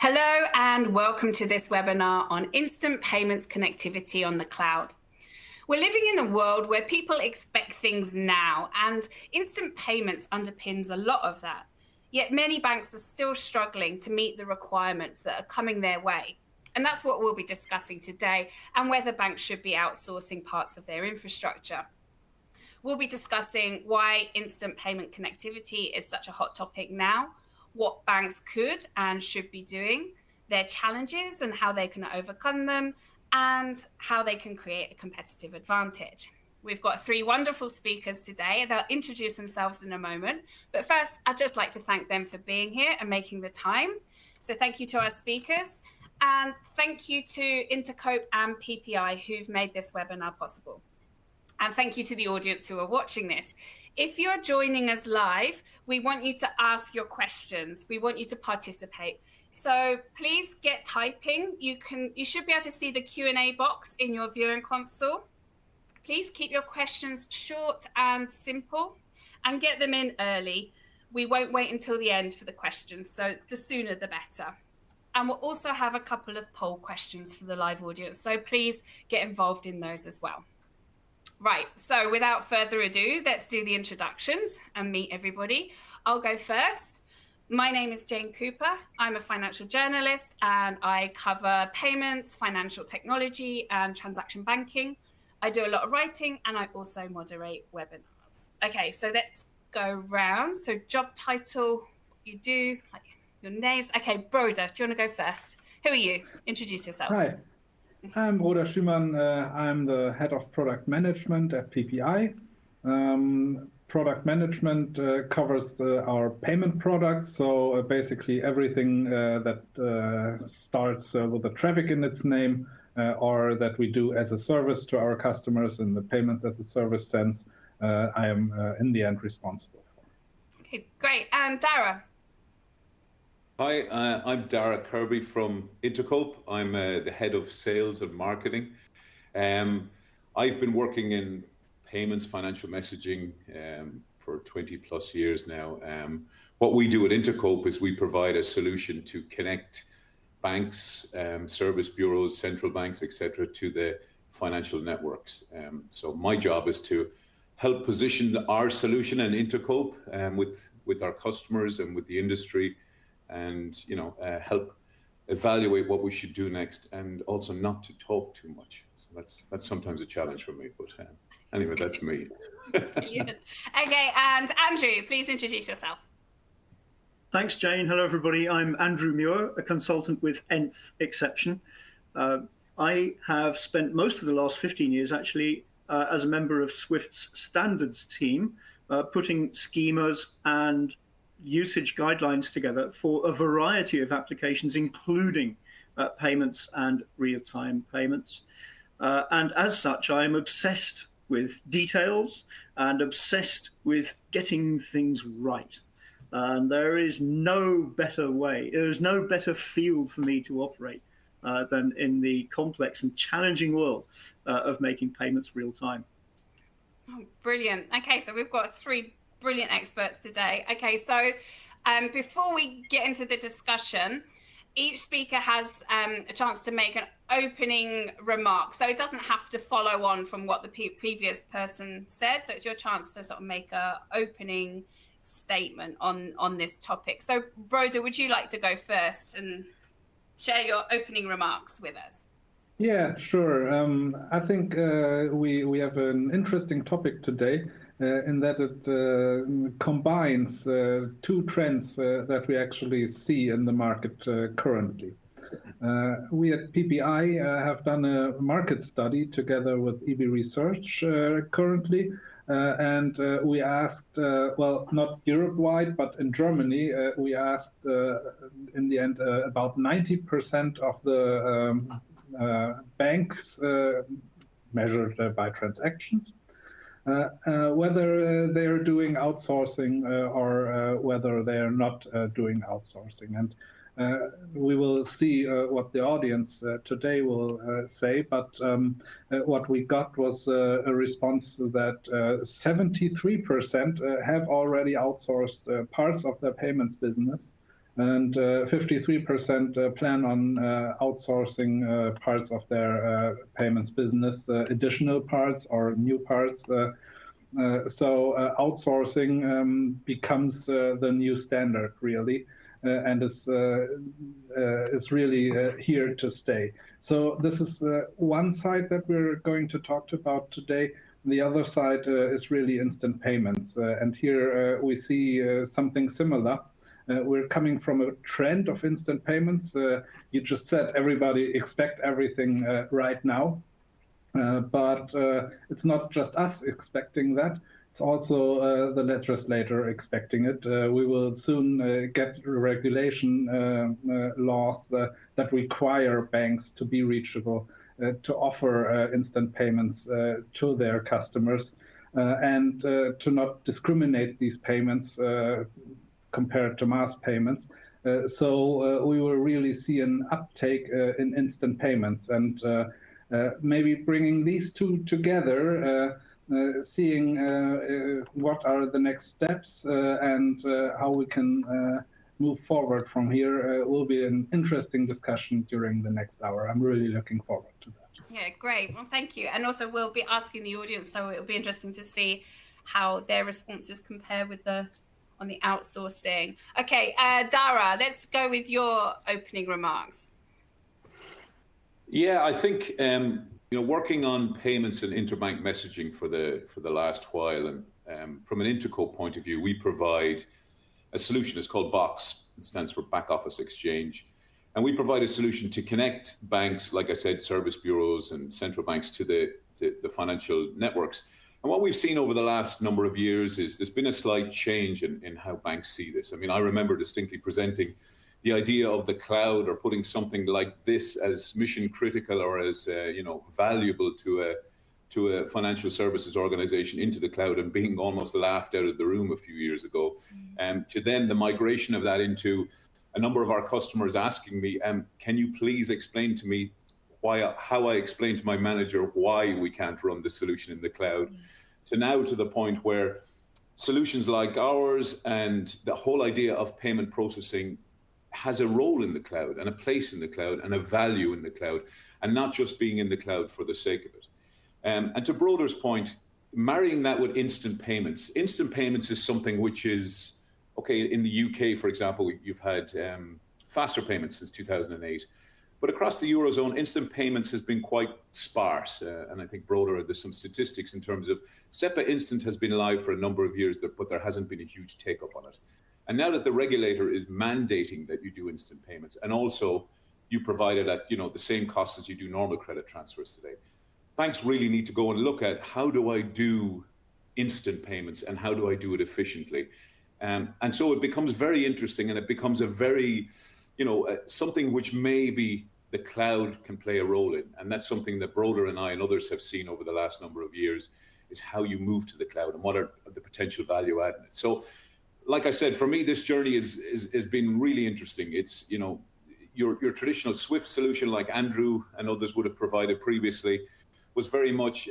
Hello and welcome to this webinar on instant payments connectivity on the cloud. We're living in a world where people expect things now, and instant payments underpins a lot of that. Yet many banks are still struggling to meet the requirements that are coming their way. And that's what we'll be discussing today, and whether banks should be outsourcing parts of their infrastructure. We'll be discussing why instant payment connectivity is such a hot topic now, what banks could and should be doing, their challenges and how they can overcome them, and how they can create a competitive advantage. We've got three wonderful speakers today. They'll introduce themselves in a moment. But first, I'd just like to thank them for being here and making the time. So thank you to our speakers. And thank you to Intercope and PPI who've made this webinar possible. And thank you to the audience who are watching this. If you're joining us live, we want you to ask your questions. We want you to participate. So please get typing. You should be able to see the Q&A box in your viewing console. Please keep your questions short and simple and get them in early. We won't wait until the end for the questions, so the sooner the better. And we'll also have a couple of poll questions for the live audience, so please get involved in those as well. Right, so without further ado, let's do the introductions and meet everybody. I'll go first. My name is Jane Cooper. I'm a financial journalist and I cover payments, financial technology and transaction banking. I do a lot of writing and I also moderate webinars. Okay, so let's go round. So job title, what you do, like your names. Okay, Broder, do you want to go first? Who are you? Introduce yourselves. Hi. I'm Broder Schumann. I'm the head of product management at PPI. Product management covers our payment products, so basically everything that starts with the traffic in its name or that we do as a service to our customers in the payments as a service sense, I am in the end responsible for. Okay, great. And Dara? Hi, I'm Dara Kirby from Intercope. I'm the head of sales and marketing. I've been working in payments, financial messaging for 20 plus years now. What we do at Intercope is we provide a solution to connect banks, service bureaus, central banks, etc., to the financial networks. So my job is to help position our solution and Intercope with our customers and with the industry, and help evaluate what we should do next, and also not to talk too much. So that's sometimes a challenge for me, but anyway, that's me. Okay, and Andrew, please introduce yourself. Thanks, Jane. Hello, everybody. I'm Andrew Muir, a consultant with Nth Exception. I have spent most of the last 15 years actually as a member of Swift's standards team, putting schemas and usage guidelines together for a variety of applications, including payments and real-time payments. And as such, I am obsessed with details and obsessed with getting things right. And there is no better way, there's no better field for me to operate than in the complex and challenging world of making payments real-time. Oh, brilliant. Okay, so we've got three brilliant experts today. Okay, so before we get into the discussion, each speaker has a chance to make an opening remark. So it doesn't have to follow on from what the previous person said. So it's your chance to sort of make an opening statement on this topic. So Broder, would you like to go first and share your opening remarks with us? Yeah, sure. I think we have an interesting topic today. In that it combines two trends that we actually see in the market currently. We at PPI have done a market study together with EB Research currently, and we asked, well, not Europe-wide, but in Germany, we asked in the end about 90% of the banks measured by transactions, whether they're doing outsourcing or whether they're not doing outsourcing. And we will see what the audience today will say, but what we got was a response that 73% have already outsourced parts of their payments business, and 53% plan on outsourcing parts of their payments business, additional parts or new parts. So outsourcing becomes the new standard, really, and is really here to stay. So this is one side that we're going to talk about today. The other side is really instant payments, and here we see something similar. We're coming from a trend of instant payments. You just said everybody expect everything right now. But it's not just us expecting that. It's also the legislator expecting it. We will soon get regulation laws that require banks to be reachable, to offer instant payments to their customers, and to not discriminate these payments compared to mass payments. So we will really see an uptake in instant payments, and maybe bringing these two together, seeing what are the next steps and how we can move forward from here will be an interesting discussion during the next hour. I'm really looking forward to that. Yeah, great. Well, thank you. And also we'll be asking the audience, so it'll be interesting to see how their responses compare with on the outsourcing. Okay, Dara, let's go with your opening remarks. Yeah, I think working on payments and interbank messaging for the last while, and from an Interco point of view, we provide a solution. It's called BOX. It stands for Back Office Exchange, and we provide a solution to connect banks, like I said, service bureaus and central banks to the financial networks. And what we've seen over the last number of years is there's been a slight change in how banks see this. I mean, I remember distinctly presenting the idea of the cloud, or putting something like this as mission critical or as valuable to a financial services organization into the cloud, and being almost laughed out of the room a few years ago. To then the migration of that into a number of our customers asking me, can you please explain to me how I explain to my manager why we can't run the solution in the cloud, to now to the point where solutions like ours and the whole idea of payment processing has a role in the cloud and a place in the cloud and a value in the cloud, and not just being in the cloud for the sake of it. And to Broder's point, marrying that with instant payments is something which is, okay, in the UK, for example, you've had faster payments since 2008. But across the Eurozone, instant payments has been quite sparse. And I think, Broder, there's some statistics in terms of SEPA-instant has been live for a number of years, but there hasn't been a huge take-up on it. And now that the regulator is mandating that you do instant payments, and also you provide it at the same cost as you do normal credit transfers today, banks really need to go and look at, how do I do instant payments and how do I do it efficiently? And so it becomes very interesting, and it becomes a very, something which maybe the cloud can play a role in. And that's something that Broder and I and others have seen over the last number of years, is how you move to the cloud and what are the potential value add in it. So, like I said, for me, this journey has been really interesting. It's, your traditional SWIFT solution, like Andrew and others would have provided previously, was very much,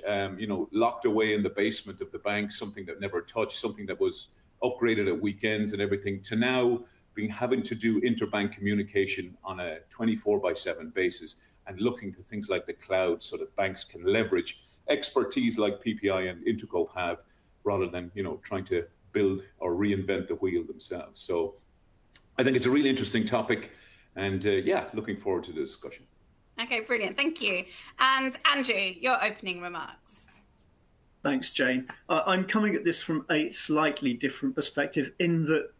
locked away in the basement of the bank, something that never touched, something that was upgraded at weekends and everything, to now having to do interbank communication on a 24/7 basis, and looking to things like the cloud so that banks can leverage expertise like PPI and Interco have, rather than trying to build or reinvent the wheel themselves. So I think it's a really interesting topic, and looking forward to the discussion. Okay, brilliant. Thank you. And Andrew, your opening remarks. Thanks, Jane. I'm coming at this from a slightly different perspective, in that,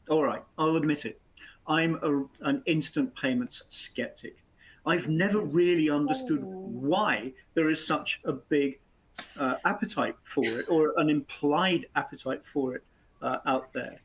all right, I'll admit it, I'm an instant payments skeptic. I've never really understood why there is such a big appetite for it, or an implied appetite for it out there.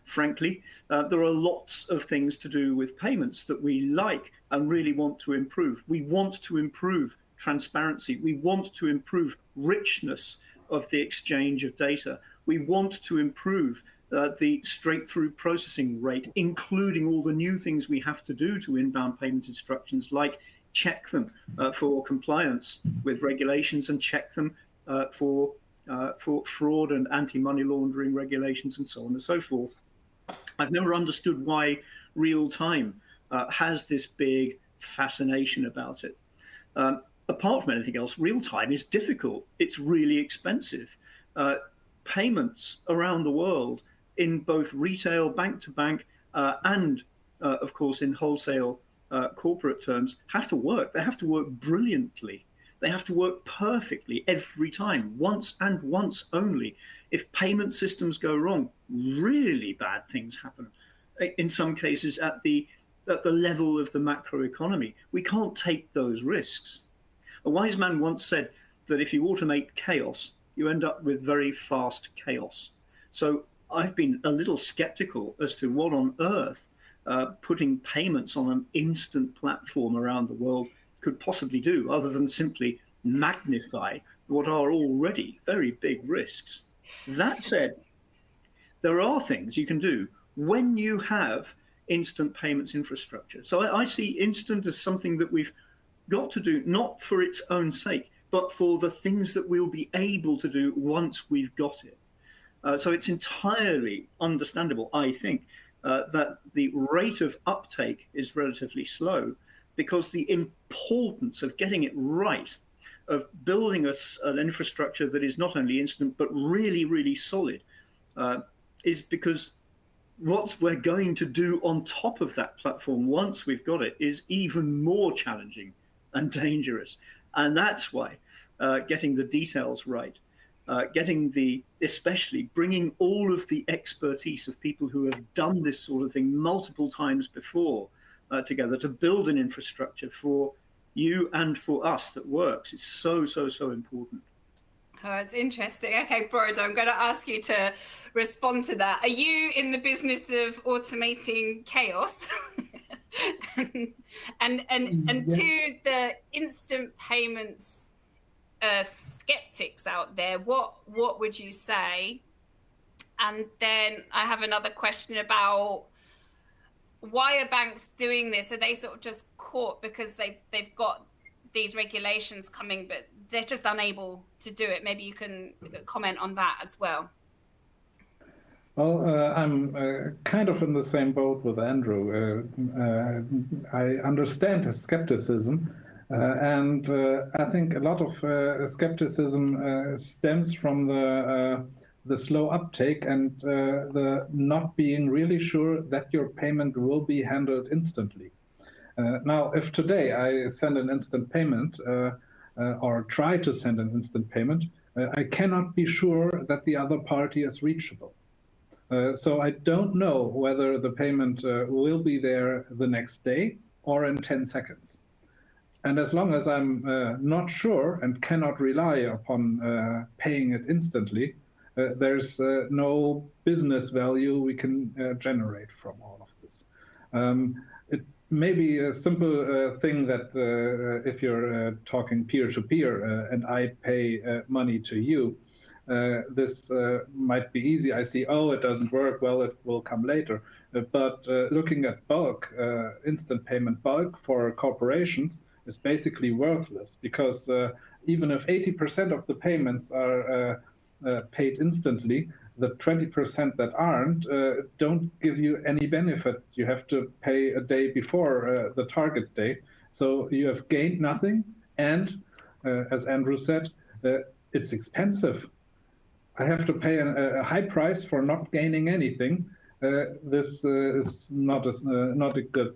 Frankly, there are lots of things to do with payments that we like and really want to improve. We want to improve transparency. We want to improve richness of the exchange of data. We want to improve the straight-through processing rate, including all the new things we have to do to inbound payment instructions, like check them for compliance with regulations, and check them for fraud and anti-money laundering regulations, and so on and so forth. I've never understood why real time has this big fascination about it. Apart from anything else, real time is difficult. It's really expensive. Payments around the world in both retail, bank to bank, and of course in wholesale corporate terms have to work. They have to work brilliantly. They have to work perfectly every time, once and once only. If payment systems go wrong, really bad things happen. In some cases, at the level of the macroeconomy, we can't take those risks. A wise man once said that if you automate chaos, you end up with very fast chaos. So I've been a little skeptical as to what on earth putting payments on an instant platform around the world could possibly do, other than simply magnify what are already very big risks. That said, there are things you can do when you have instant payments infrastructure. So I see instant as something that we've got to do, not for its own sake, but for the things that we'll be able to do once we've got it. So it's entirely understandable, I think, that the rate of uptake is relatively slow, because the importance of getting it right, of building an infrastructure that is not only instant, but really, really solid, is because what we're going to do on top of that platform once we've got it is even more challenging and dangerous. And that's why getting the details right, especially bringing all of the expertise of people who have done this sort of thing multiple times before together to build an infrastructure for you and for us that works is so, so, so important. Oh, it's interesting. Okay, Borodin, I'm going to ask you to respond to that. Are you in the business of automating chaos? and to the instant payments skeptics out there, what would you say? And then I have another question about why are banks doing this? Are they sort of just caught because they've got these regulations coming, but they're just unable to do it? Maybe you can comment on that as well. Well, I'm kind of in the same boat with Andrew. I understand his skepticism, and I think a lot of skepticism stems from the slow uptake and the not being really sure that your payment will be handled instantly. Now, if today I send an instant payment or try to send an instant payment, I cannot be sure that the other party is reachable. So I don't know whether the payment will be there the next day or in 10 seconds. And as long as I'm not sure and cannot rely upon paying it instantly, there's no business value we can generate from all of this. It may be a simple thing that if you're talking peer-to-peer and I pay money to you, this might be easy. I see, oh, it doesn't work. Well, it will come later. But looking at bulk, instant payment bulk for corporations is basically worthless, because even if 80% of the payments are paid instantly, the 20% that aren't don't give you any benefit. You have to pay a day before the target date. So you have gained nothing. And as Andrew said, it's expensive. I have to pay a high price for not gaining anything. This is not a good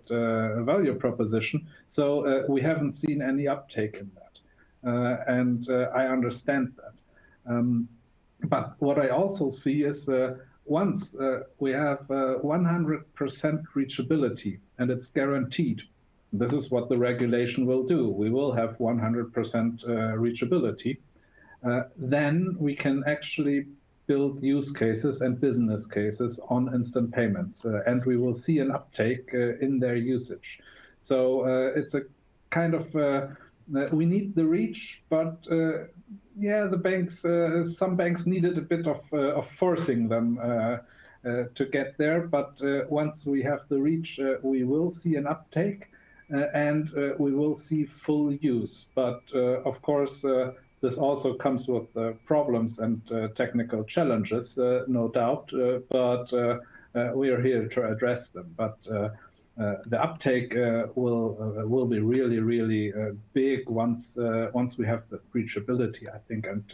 value proposition. So we haven't seen any uptake in that. And I understand that. But what I also see is once we have 100% reachability and it's guaranteed, this is what the regulation will do. We will have 100% reachability. Then we can actually build use cases and business cases on instant payments, and we will see an uptake in their usage. So it's a kind of, we need the reach, but yeah, the banks, some banks needed a bit of forcing them to get there. But once we have the reach, we will see an uptake and we will see full use. But of course, this also comes with problems and technical challenges, no doubt. But we are here to address them. But the uptake will be really, really big once we have the breachability, I think. And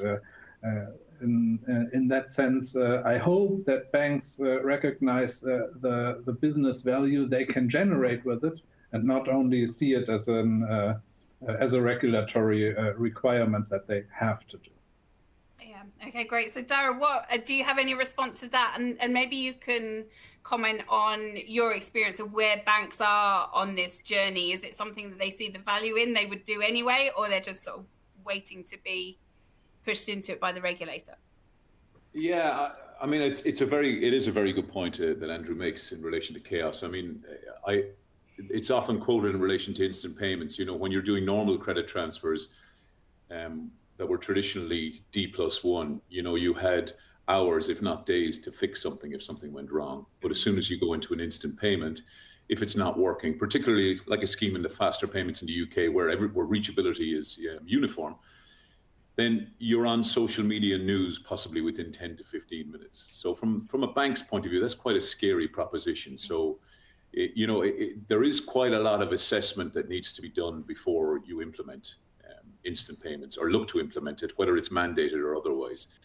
in that sense, I hope that banks recognize the business value they can generate with it, and not only see it as a regulatory requirement that they have to do. Yeah. Okay, great. So Dara, what do you have any response to that? And maybe you can comment on your experience of where banks are on this journey. Is it something that they see the value in, they would do anyway, or they're just sort of waiting to be pushed into it by the regulator? Yeah, I mean, it is a very good point that Andrew makes in relation to chaos. I mean, it's often quoted in relation to instant payments. You know, when you're doing normal credit transfers that were traditionally D+1, you know, you had hours, if not days, to fix something if something went wrong. But as soon as you go into an instant payment, if it's not working, particularly like a scheme in the faster payments in the UK where reachability is uniform, then you're on social media news possibly within 10 to 15 minutes. So from a bank's point of view, that's quite a scary proposition. So, there is quite a lot of assessment that needs to be done before you implement instant payments or look to implement it, whether it's mandated or otherwise.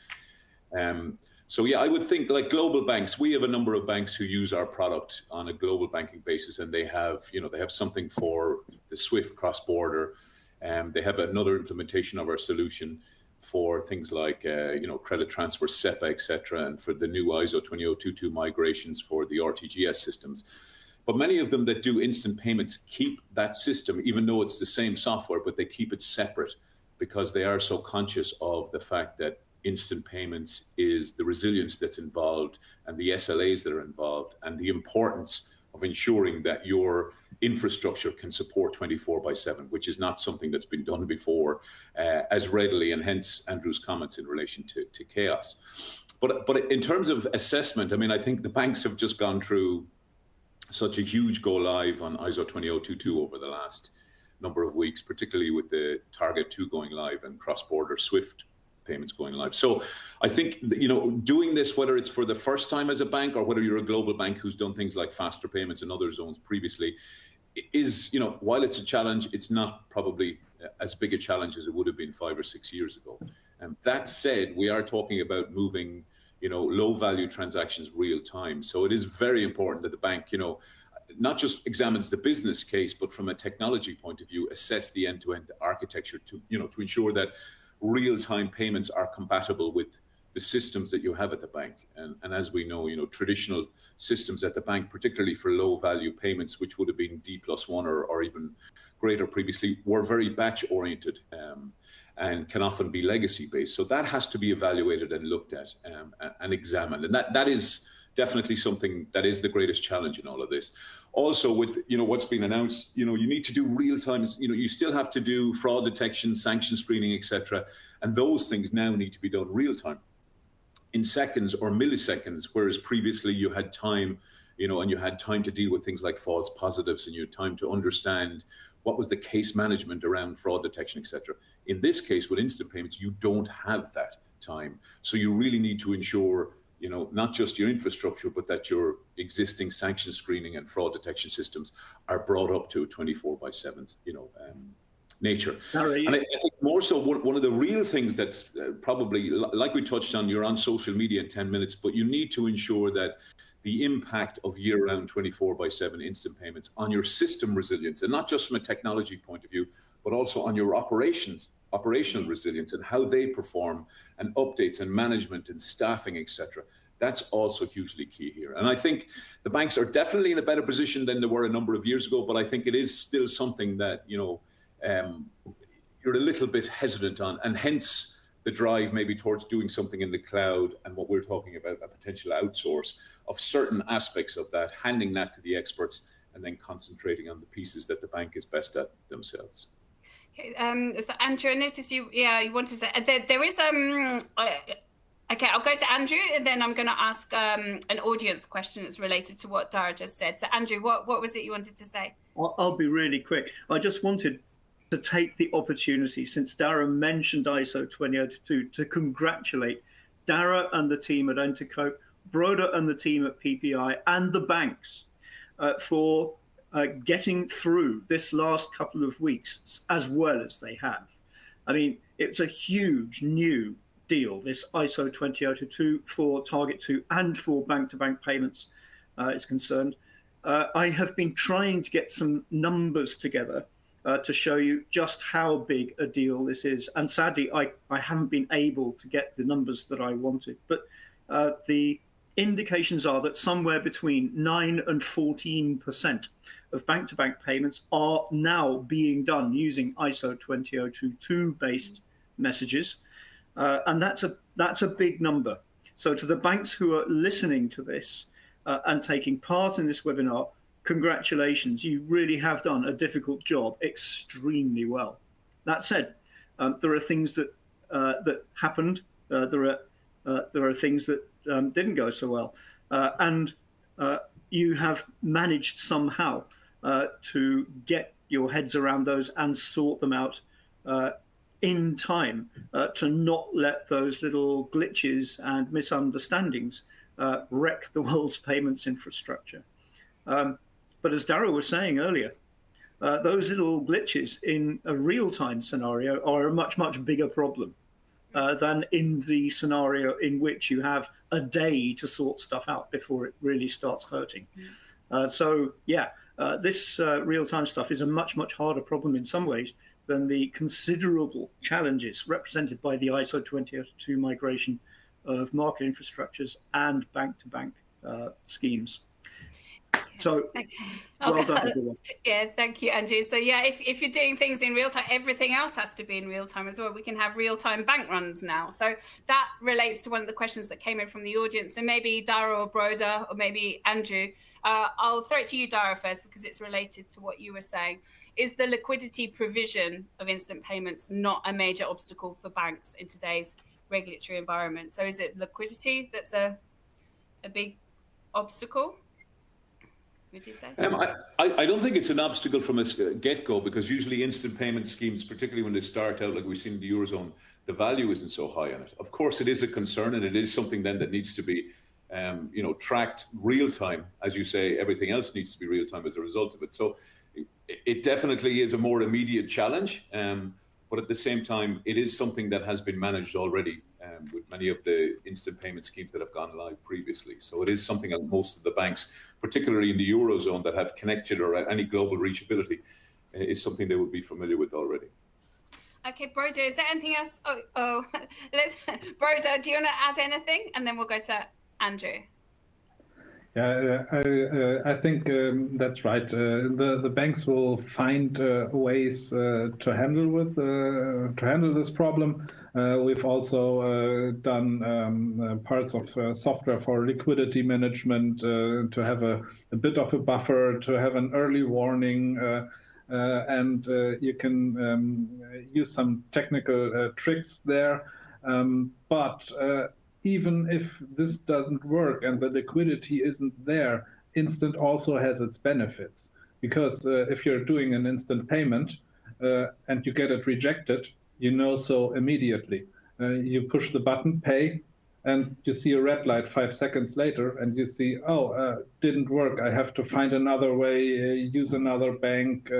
So yeah, I would think like global banks, we have a number of banks who use our product on a global banking basis, and they have something for the SWIFT cross-border. They have another implementation of our solution for things like credit transfer, SEPA, etc., and for the new ISO 20022 migrations for the RTGS systems. But many of them that do instant payments keep that system, even though it's the same software, but they keep it separate because they are so conscious of the fact that instant payments is the resilience that's involved and the SLAs that are involved and the importance of ensuring that your infrastructure can support 24/7, which is not something that's been done before as readily, and hence Andrew's comments in relation to chaos. But in terms of assessment, I mean, I think the banks have just gone through such a huge go live on ISO 20022 over the last number of weeks, particularly with the Target 2 going live and cross-border SWIFT payments going live. So I think, doing this, whether it's for the first time as a bank or whether you're a global bank who's done things like faster payments in other zones previously, is, while it's a challenge, it's not probably as big a challenge as it would have been 5 or 6 years ago. And that said, we are talking about moving low value transactions real time. So it is very important that the bank, not just examines the business case, but from a technology point of view, assess the end-to-end architecture to ensure that real-time payments are compatible with the systems that you have at the bank. And as we know, traditional systems at the bank, particularly for low value payments, which would have been D+1 or even greater previously, were very batch oriented. And can often be legacy based. So that has to be evaluated and looked at and examined. And that is definitely something that is the greatest challenge in all of this. Also with, what's been announced, you need to do real time, you still have to do fraud detection, sanction screening, etc. And those things now need to be done real time in seconds or milliseconds, whereas previously you had time, and you had time to deal with things like false positives, and you had time to understand what was the case management around fraud detection, etc. In this case, with instant payments, you don't have that time. So you really need to ensure, not just your infrastructure, but that your existing sanction screening and fraud detection systems are brought up to a 24/7, nature. And I think more so, one of the real things that's probably, like we touched on, you're on social media in 10 minutes, but you need to ensure that the impact of year-round 24/7 instant payments on your system resilience, and not just from a technology point of view, but also on your operational resilience and how they perform, and updates and management and staffing, etc. That's also hugely key here. And I think the banks are definitely in a better position than they were a number of years ago, but I think it is still something that, you're a little bit hesitant on, and hence the drive maybe towards doing something in the cloud, and what we're talking about, a potential outsource of certain aspects of that, handing that to the experts, and then concentrating on the pieces that the bank is best at themselves. Okay, so Andrew, I noticed you wanted to say, there is, okay, I'll go to Andrew, and then I'm going to ask an audience question that's related to what Dara just said. So Andrew, what was it you wanted to say? I'll be really quick. I just wanted to take the opportunity, since Dara mentioned ISO 20022, to congratulate Dara and the team at Intercope. Broda and the team at PPI and the banks for getting through this last couple of weeks as well as they have. I mean, it's a huge new deal, this ISO 20022 for Target 2 and for bank-to-bank payments is concerned. I have been trying to get some numbers together to show you just how big a deal this is. And sadly, I haven't been able to get the numbers that I wanted. But the indications are that somewhere between 9 and 14% of bank-to-bank payments are now being done using ISO 20022-based messages. And that's a big number. So to the banks who are listening to this and taking part in this webinar, congratulations, you really have done a difficult job extremely well. That said, there are things that happened. There are things that didn't go so well, and you have managed somehow to get your heads around those and sort them out in time to not let those little glitches and misunderstandings wreck the world's payments infrastructure. But as Darragh was saying earlier, those little glitches in a real-time scenario are a much, much bigger problem than in the scenario in which you have a day to sort stuff out before it really starts hurting. So yeah, this real-time stuff is a much, much harder problem in some ways than the considerable challenges represented by the ISO 20022 migration of market infrastructures and bank-to-bank schemes. So, well done, everyone. Yeah, thank you, Andrew. So yeah, if you're doing things in real time, everything else has to be in real time as well. We can have real-time bank runs now. So that relates to one of the questions that came in from the audience. And maybe Darragh or Broda or maybe Andrew, I'll throw it to you, Darragh, first, because it's related to what you were saying. Is the liquidity provision of instant payments not a major obstacle for banks in today's regulatory environment? So is it liquidity that's a big obstacle? Would you say? I don't think it's an obstacle from a get-go, because usually instant payment schemes, particularly when they start out like we've seen in the Eurozone, the value isn't so high on it. Of course, it is a concern, and it is something then that needs to be tracked real time. As you say, everything else needs to be real time as a result of it. So it definitely is a more immediate challenge, but at the same time, it is something that has been managed already with many of the instant payment schemes that have gone live previously. So it is something that most of the banks, particularly in the Eurozone, that have connected or any global reachability, is something they would be familiar with already. Okay, Broda, is there anything else? Broda, do you want to add anything? And then we'll go to Andrew. Yeah, I think that's right. The banks will find ways to handle this problem. We've also done parts of software for liquidity management to have a bit of a buffer, to have an early warning, and you can use some technical tricks there. But even if this doesn't work and the liquidity isn't there, instant also has its benefits. Because if you're doing an instant payment and you get it rejected, you know so immediately. You push the button, pay, and you see a red light 5 seconds later, and you see, didn't work. I have to find another way, use another bank,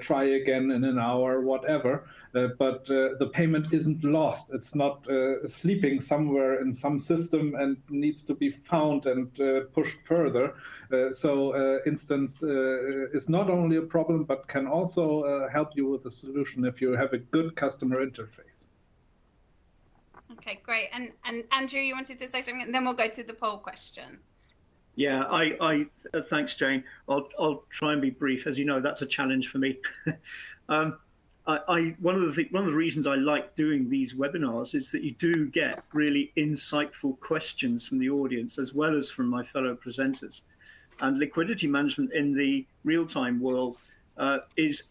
try again in an hour, whatever. But the payment isn't lost. It's not sleeping somewhere in some system and needs to be found and pushed further. So instance is not only a problem, but can also help you with a solution if you have a good customer interface. Okay, great. And Andrew, you wanted to say something, and then we'll go to the poll question. Yeah, I thanks, Jane. I'll try and be brief. As you know, that's a challenge for me. One of the reasons I like doing these webinars is that you do get really insightful questions from the audience as well as from my fellow presenters. And liquidity management in the real-time world is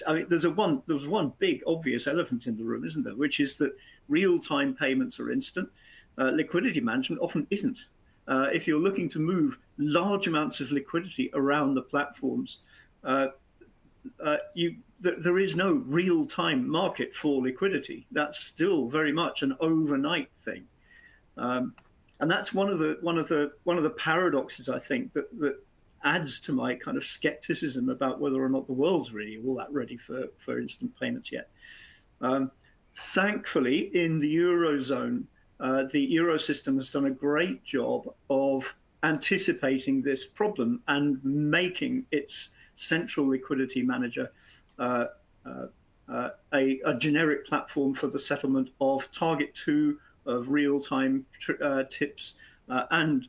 I mean, there's one big obvious elephant in the room, isn't there? Which is that real-time payments are instant. Liquidity management often isn't. If you're looking to move large amounts of liquidity around the platforms, there is no real-time market for liquidity. That's still very much an overnight thing. And that's one of the paradoxes, I think, that adds to my kind of skepticism about whether or not the world's really all that ready for instant payments yet. Thankfully, in the Eurozone, the Euro system has done a great job of anticipating this problem and making its central liquidity manager a generic platform for the settlement of Target 2, of real-time tips, and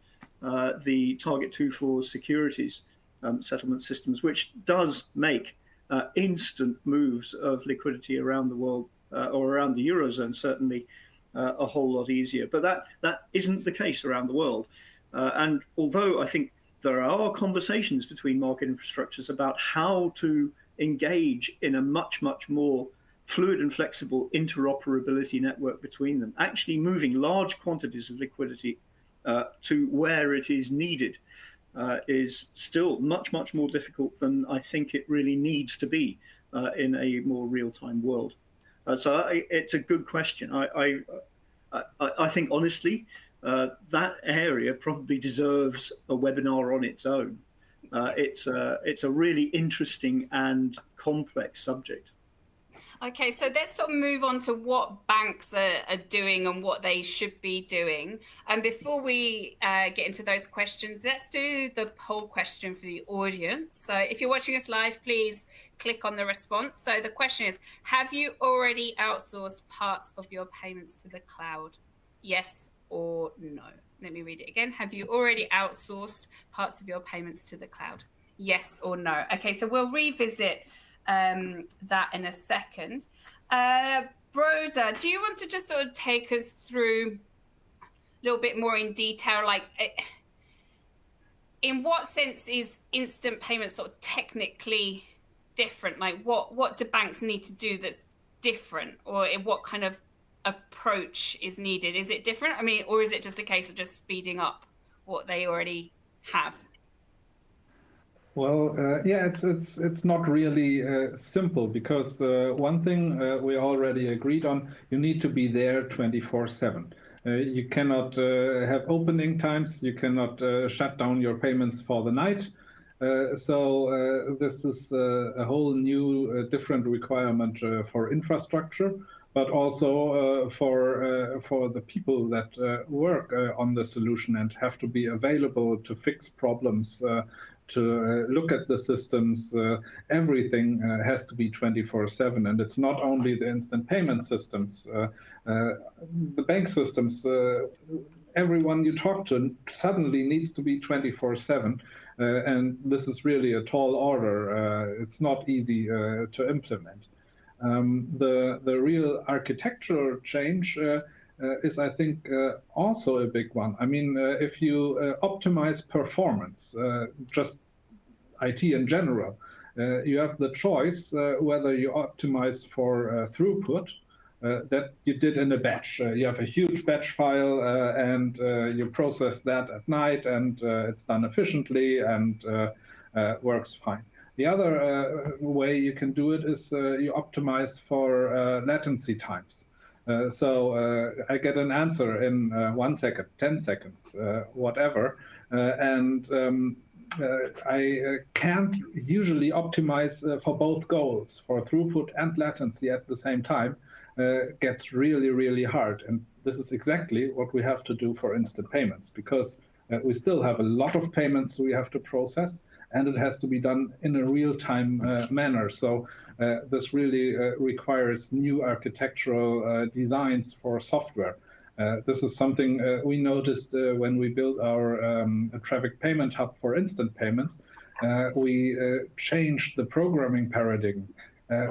the Target 2 for securities settlement systems, which does make instant moves of liquidity around the world, or around the Eurozone certainly, a whole lot easier. But that isn't the case around the world. And although I think there are conversations between market infrastructures about how to engage in a much more fluid and flexible interoperability network between them, actually moving large quantities of liquidity to where it is needed is still much more difficult than I think it really needs to be in a more real-time world. So it's a good question. I think honestly that area probably deserves a webinar on its own. It's a really interesting and complex subject. Okay, so let's sort of move on to what banks are doing and what they should be doing. And before we get into those questions, let's do the poll question for the audience. So if you're watching us live, please click on the response. So the question is, have you already outsourced parts of your payments to the cloud? Yes or no? Let me read it again. Have you already outsourced parts of your payments to the cloud? Yes or no? Okay, so we'll revisit that in a second. Broda, do you want to just sort of take us through a little bit more in detail, like in what sense is instant payments sort of technically different? Like what do banks need to do that's different, or in what kind of approach is needed? Is it different? I mean, or is it just a case of just speeding up what they already have? Well, yeah, it's not really simple, because one thing we already agreed on: you need to be there 24/7. You cannot have opening times. You cannot shut down your payments for the night. So this is a whole new, different requirement for infrastructure, but also for the people that work on the solution and have to be available to fix problems. To look at the systems, everything has to be 24/7, and it's not only the instant payment systems, the bank systems. Everyone you talk to suddenly needs to be 24/7, and this is really a tall order. It's not easy to implement. The real architectural change is, I think, also a big one. I mean, if you optimize performance, just IT in general, you have the choice whether you optimize for throughput that you did in a batch. You have a huge batch file and you process that at night, and it's done efficiently and works fine. The other way you can do it is you optimize for latency times. So I get an answer in 1 second, 10 seconds, whatever, and I can't usually optimize for both goals, for throughput and latency at the same time. Gets really hard, and this is exactly what we have to do for instant payments, because we still have a lot of payments we have to process, and it has to be done in a real-time manner. So this really requires new architectural designs for software. This is something we noticed when we built our traffic payment hub for instant payments. We changed the programming paradigm.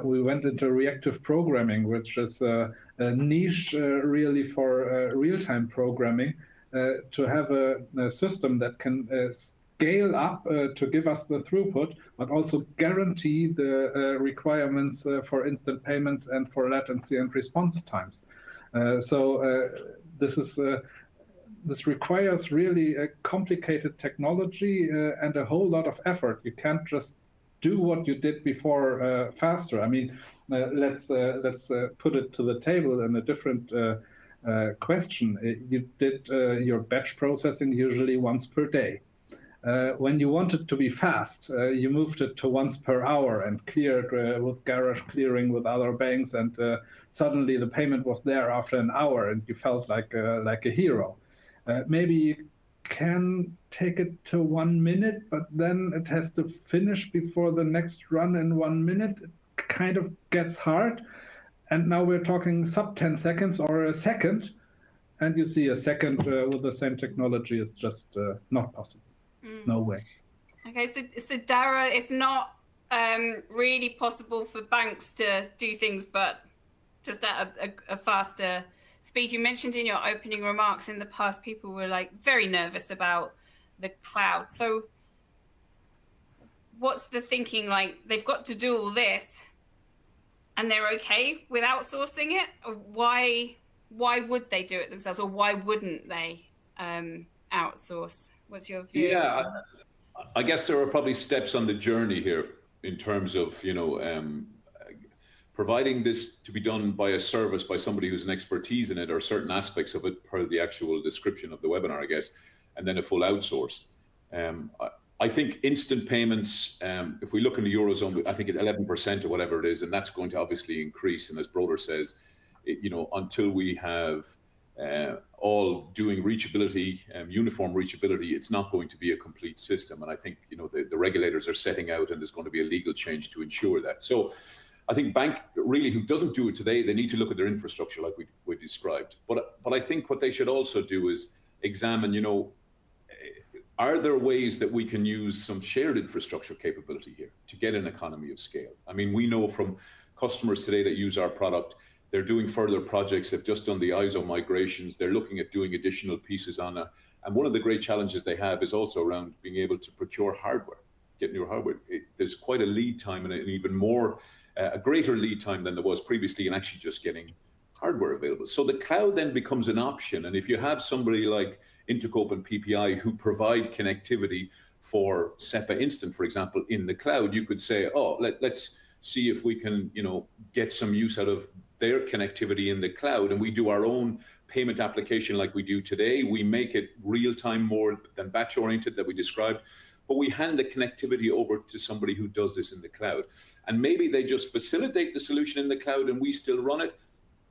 We went into reactive programming, which is a niche really for real-time programming, to have a system that can scale up to give us the throughput, but also guarantee the requirements for instant payments and for latency and response times. So this requires really a complicated technology and a whole lot of effort. You can't just do what you did before faster. I mean, let's put it to the table in a different question. You did your batch processing usually once per day. When you wanted to be fast, you moved it to once per hour and cleared with garage clearing with other banks, and suddenly the payment was there after an hour, and you felt like a hero. Maybe you can take it to 1 minute, but then it has to finish before the next run in 1 minute. It kind of gets hard. And now we're talking sub 10 seconds or a second, and you see a second with the same technology is just not possible. No way. Okay, so Dara, it's not really possible for banks to do things, but just at a faster speed. You mentioned in your opening remarks in the past, people were like very nervous about the cloud. So what's the thinking? Like, they've got to do all this and they're okay with outsourcing it? Or why would they do it themselves, or why wouldn't they outsource? What's your view? Yeah, I guess there are probably steps on the journey here in terms of, providing this to be done by a service, by somebody who's an expertise in it, or certain aspects of it per the actual description of the webinar, I guess, and then a full outsource. I think instant payments, if we look in the Eurozone, I think it's 11% or whatever it is, and that's going to obviously increase. And as Broder says, until we have all doing reachability, uniform reachability, it's not going to be a complete system. And I think, the regulators are setting out, and there's going to be a legal change to ensure that. So I think bank really who doesn't do it today, they need to look at their infrastructure like we described. But I think what they should also do is examine, are there ways that we can use some shared infrastructure capability here to get an economy of scale? I mean, we know from customers today that use our product, they're doing further projects. They've just done the ISO migrations. They're looking at doing additional pieces on it. And one of the great challenges they have is also around being able to procure hardware, get new hardware. There's quite a lead time, and an even more, a greater lead time than there was previously in actually just getting hardware available. So the cloud then becomes an option. And if you have somebody like Intercope and PPI who provide connectivity for SEPA-instant, for example, in the cloud, you could say, let's see if we can, get some use out of their connectivity in the cloud, and we do our own payment application like we do today. We make it real-time more than batch-oriented that we described, but we hand the connectivity over to somebody who does this in the cloud. And maybe they just facilitate the solution in the cloud and we still run it,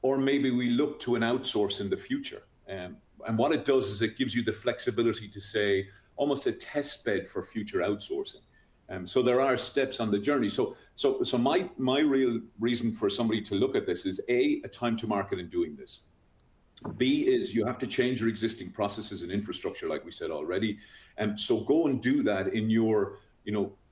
or maybe we look to an outsource in the future. And what it does is it gives you the flexibility to say, almost a test bed for future outsourcing. So there are steps on the journey. So my real reason for somebody to look at this is a time to market in doing this. B is you have to change your existing processes and infrastructure, like we said already. So go and do that in your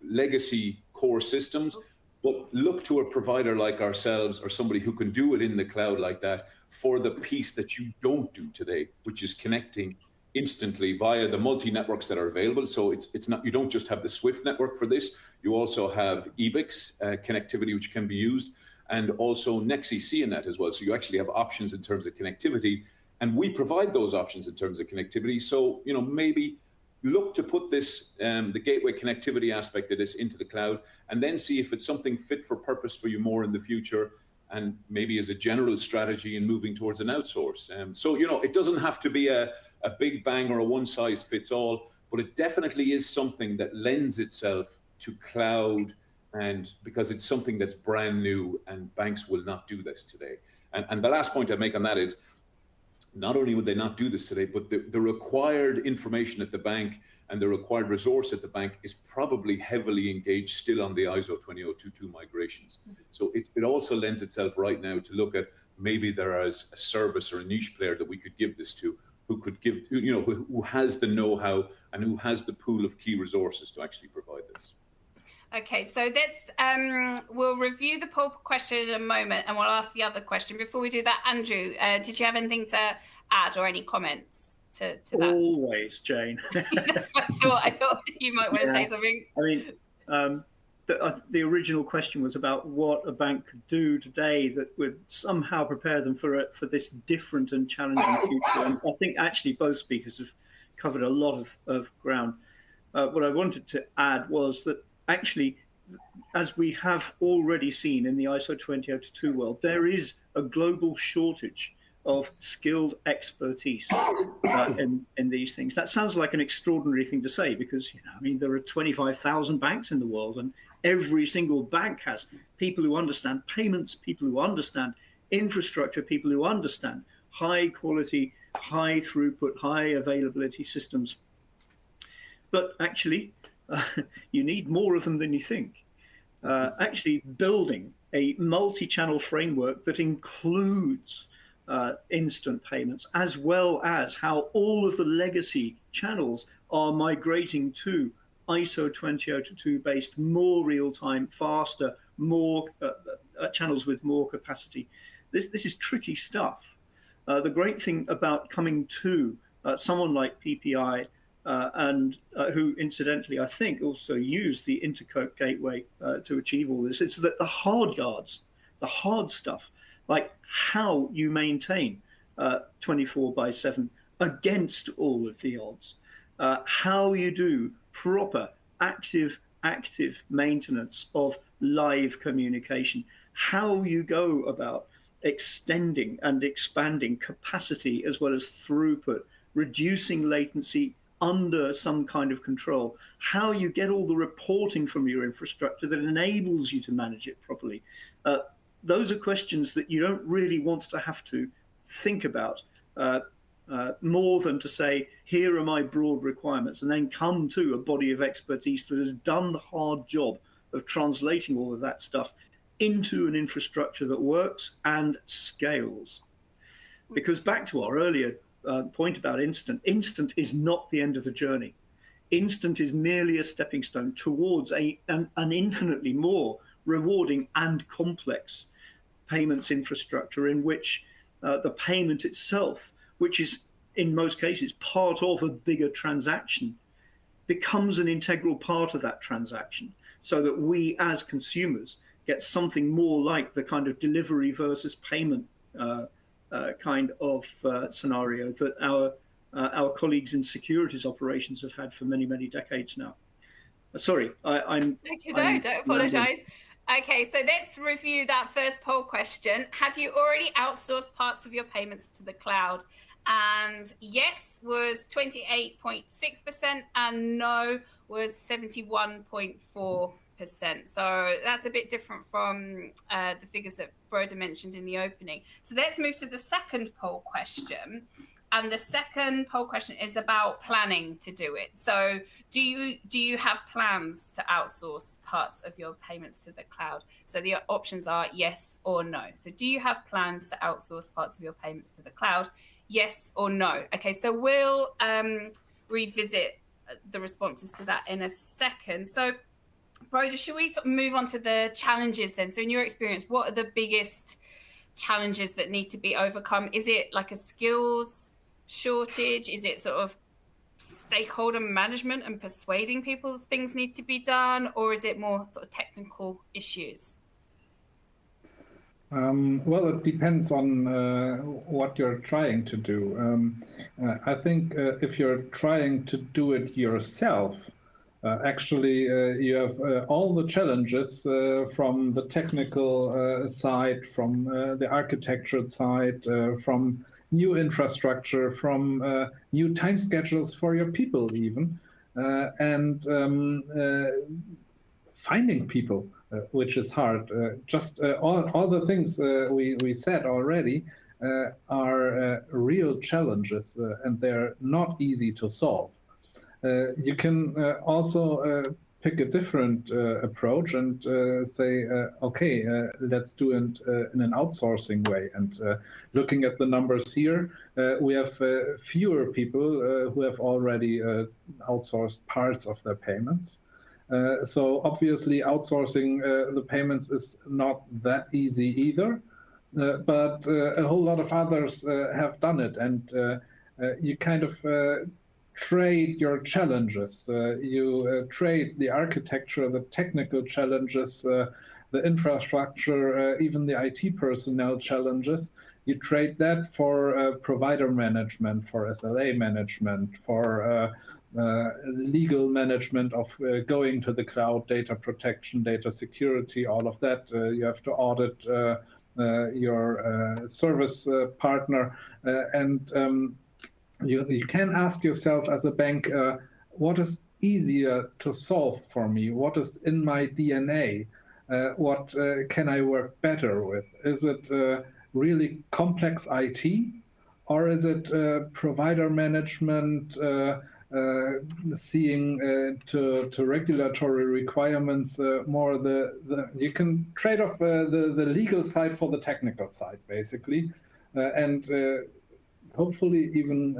legacy core systems, but look to a provider like ourselves or somebody who can do it in the cloud like that for the piece that you don't do today, which is connecting instantly via the multi-networks that are available. So it's not, you don't just have the SWIFT network for this, you also have EBIX connectivity, which can be used, and also NextCCNet as well. So you actually have options in terms of connectivity, and we provide those options in terms of connectivity. So, maybe look to put this, the gateway connectivity aspect of this into the cloud, and then see if it's something fit for purpose for you more in the future, and maybe as a general strategy in moving towards an outsource. So, it doesn't have to be a big bang or a one size fits all, but it definitely is something that lends itself to cloud, and because it's something that's brand new and banks will not do this today. And the last point I make on that is, not only would they not do this today, but the required information at the bank and the required resource at the bank is probably heavily engaged still on the ISO 20022 migrations. So it also lends itself right now to look at maybe there is a service or a niche player that we could give this to, who could give, who has the know-how and who has the pool of key resources to actually provide this. Okay, so let's we'll review the poll question in a moment, and we'll ask the other question. Before we do that, Andrew, did you have anything to add or any comments to that? Always, Jane. That's what I thought you might want to say something. I mean, the original question was about what a bank could do today that would somehow prepare them for this different and challenging future. And I think actually both speakers have covered a lot of ground. What I wanted to add was that actually, as we have already seen in the ISO 20022 world, there is a global shortage of skilled expertise in these things. That sounds like an extraordinary thing to say because, I mean, there are 25,000 banks in the world, and every single bank has people who understand payments, people who understand infrastructure, people who understand high quality, high throughput, high availability systems. But actually, you need more of them than you think. Actually building a multi-channel framework that includes instant payments, as well as how all of the legacy channels are migrating to ISO 20022 based, more real-time, faster, more channels with more capacity. This is tricky stuff. The great thing about coming to someone like PPI and who, incidentally, I think also use the Intercope gateway to achieve all this, is that the hard yards, the hard stuff, like how you maintain 24/7 against all of the odds, how you do proper active maintenance of live communication, how you go about extending and expanding capacity as well as throughput, reducing latency under some kind of control, how you get all the reporting from your infrastructure that enables you to manage it properly. Those are questions that you don't really want to have to think about more than to say, here are my broad requirements, and then come to a body of expertise that has done the hard job of translating all of that stuff into an infrastructure that works and scales. Because back to our earlier point about instant is not the end of the journey. Instant is merely a stepping stone towards an infinitely more rewarding and complex payments infrastructure in which the payment itself, which is in most cases part of a bigger transaction, becomes an integral part of that transaction, so that we as consumers get something more like the kind of delivery versus payment kind of scenario that our colleagues in securities operations have had for many, many decades now. Sorry, I'm... No, don't apologise. Okay, so let's review that first poll question. Have you already outsourced parts of your payments to the cloud? And yes was 28.6% and no was 71.4%. So that's a bit different from the figures that Broda mentioned in the opening. So let's move to the second poll question. And the second poll question is about planning to do it. So do you have plans to outsource parts of your payments to the cloud? So the options are yes or no. So do you have plans to outsource parts of your payments to the cloud? Yes or no? Okay, so we'll revisit the responses to that in a second. So Broda, should we sort of move on to the challenges then? So in your experience, what are the biggest challenges that need to be overcome? Is it like a skills shortage? Is it sort of stakeholder management and persuading people things need to be done? Or is it more sort of technical issues? Well, it depends on what you're trying to do. I think if you're trying to do it yourself, actually, you have all the challenges from the technical side, from the architecture side, from new infrastructure, from new time schedules for your people even, and finding people, which is hard. Just all the things we said already are real challenges, and they're not easy to solve. You can also pick a different approach and say, okay, let's do it in an outsourcing way. And looking at the numbers here, we have fewer people who have already outsourced parts of their payments. So obviously outsourcing the payments is not that easy either, but a whole lot of others have done it. And you kind of trade your challenges. You trade the architecture, the technical challenges, the infrastructure, even the IT personnel challenges. You trade that for provider management, for SLA management, for legal management of going to the cloud, data protection, data security, all of that. You have to audit your service partner, and you can ask yourself as a bank, what is easier to solve for me? What is in my DNA? What can I work better with? Is it really complex IT, or is it provider management, seeing to regulatory requirements more you can trade off the legal side for the technical side, basically, and hopefully even